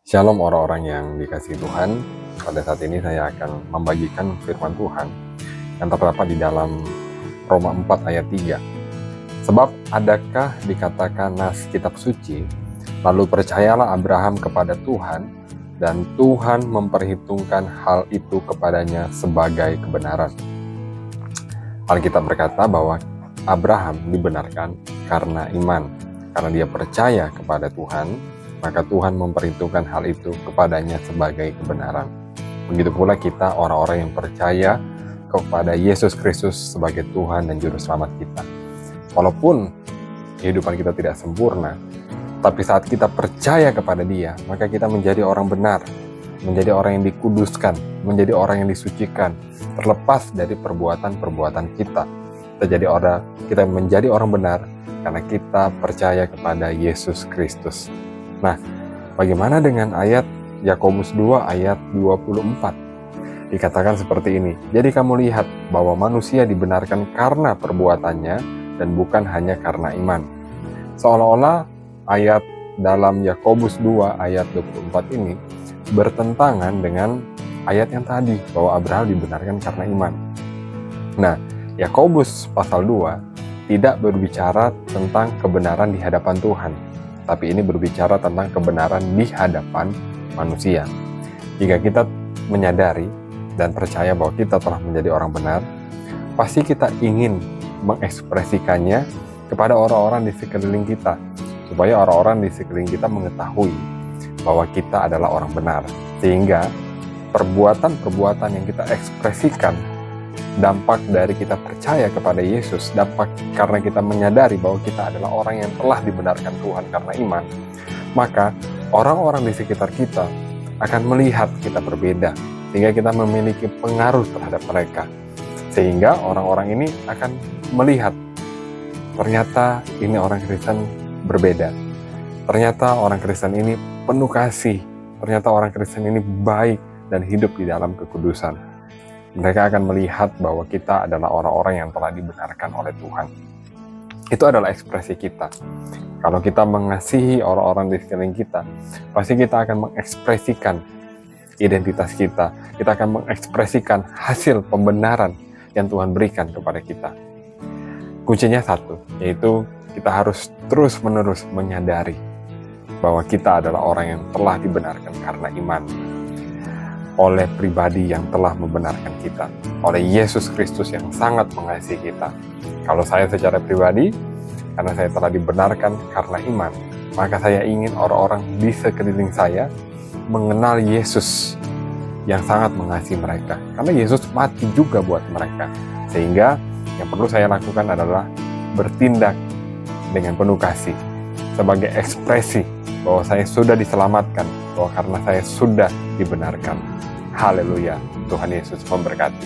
Shalom orang-orang yang dikasihi Tuhan. Pada saat ini saya akan membagikan firman Tuhan yang terdapat di dalam Roma 4 ayat 3. Sebab adakah dikatakan nas kitab suci, lalu percayalah Abraham kepada Tuhan, dan Tuhan memperhitungkan hal itu kepadanya sebagai kebenaran. Alkitab berkata bahwa Abraham dibenarkan karena iman, karena dia percaya kepada Tuhan, maka Tuhan memperhitungkan hal itu kepadanya sebagai kebenaran. Begitu pula kita, orang-orang yang percaya kepada Yesus Kristus sebagai Tuhan dan Juru Selamat kita. Walaupun kehidupan kita tidak sempurna, tapi saat kita percaya kepada Dia, maka kita menjadi orang benar, menjadi orang yang dikuduskan, menjadi orang yang disucikan, terlepas dari perbuatan-perbuatan kita. Kita menjadi orang benar karena kita percaya kepada Yesus Kristus. Nah, bagaimana dengan ayat Yakobus 2 ayat 24? Dikatakan seperti ini. Jadi kamu lihat bahwa manusia dibenarkan karena perbuatannya dan bukan hanya karena iman. Seolah-olah ayat dalam Yakobus 2 ayat 24 ini bertentangan dengan ayat yang tadi, bahwa Abraham dibenarkan karena iman. Nah, Yakobus pasal 2 tidak berbicara tentang kebenaran di hadapan Tuhan, tapi ini berbicara tentang kebenaran di hadapan manusia. Jika kita menyadari dan percaya bahwa kita telah menjadi orang benar, pasti kita ingin mengekspresikannya kepada orang-orang di sekeliling kita, supaya orang-orang di sekeliling kita mengetahui bahwa kita adalah orang benar. Sehingga perbuatan-perbuatan yang kita ekspresikan, dampak dari kita percaya kepada Yesus, dampak karena kita menyadari bahwa kita adalah orang yang telah dibenarkan Tuhan karena iman, maka orang-orang di sekitar kita akan melihat kita berbeda, sehingga kita memiliki pengaruh terhadap mereka. Sehingga orang-orang ini akan melihat, ternyata ini orang Kristen berbeda. Ternyata orang Kristen ini penuh kasih. Ternyata orang Kristen ini baik dan hidup di dalam kekudusan. Mereka akan melihat bahwa kita adalah orang-orang yang telah dibenarkan oleh Tuhan. Itu adalah ekspresi kita. Kalau kita mengasihi orang-orang di sekeliling kita, pasti kita akan mengekspresikan identitas kita. Kita akan mengekspresikan hasil pembenaran yang Tuhan berikan kepada kita. Kuncinya satu, yaitu kita harus terus-menerus menyadari bahwa kita adalah orang yang telah dibenarkan karena iman, oleh pribadi yang telah membenarkan kita, oleh Yesus Kristus yang sangat mengasihi kita. Kalau saya secara pribadi, karena saya telah dibenarkan karena iman, maka saya ingin orang-orang di sekeliling saya mengenal Yesus yang sangat mengasihi mereka, karena Yesus mati juga buat mereka. Sehingga yang perlu saya lakukan adalah bertindak dengan penuh kasih, sebagai ekspresi bahwa saya sudah diselamatkan, bahwa karena saya sudah dibenarkan. Haleluya, Tuhan Yesus memberkati.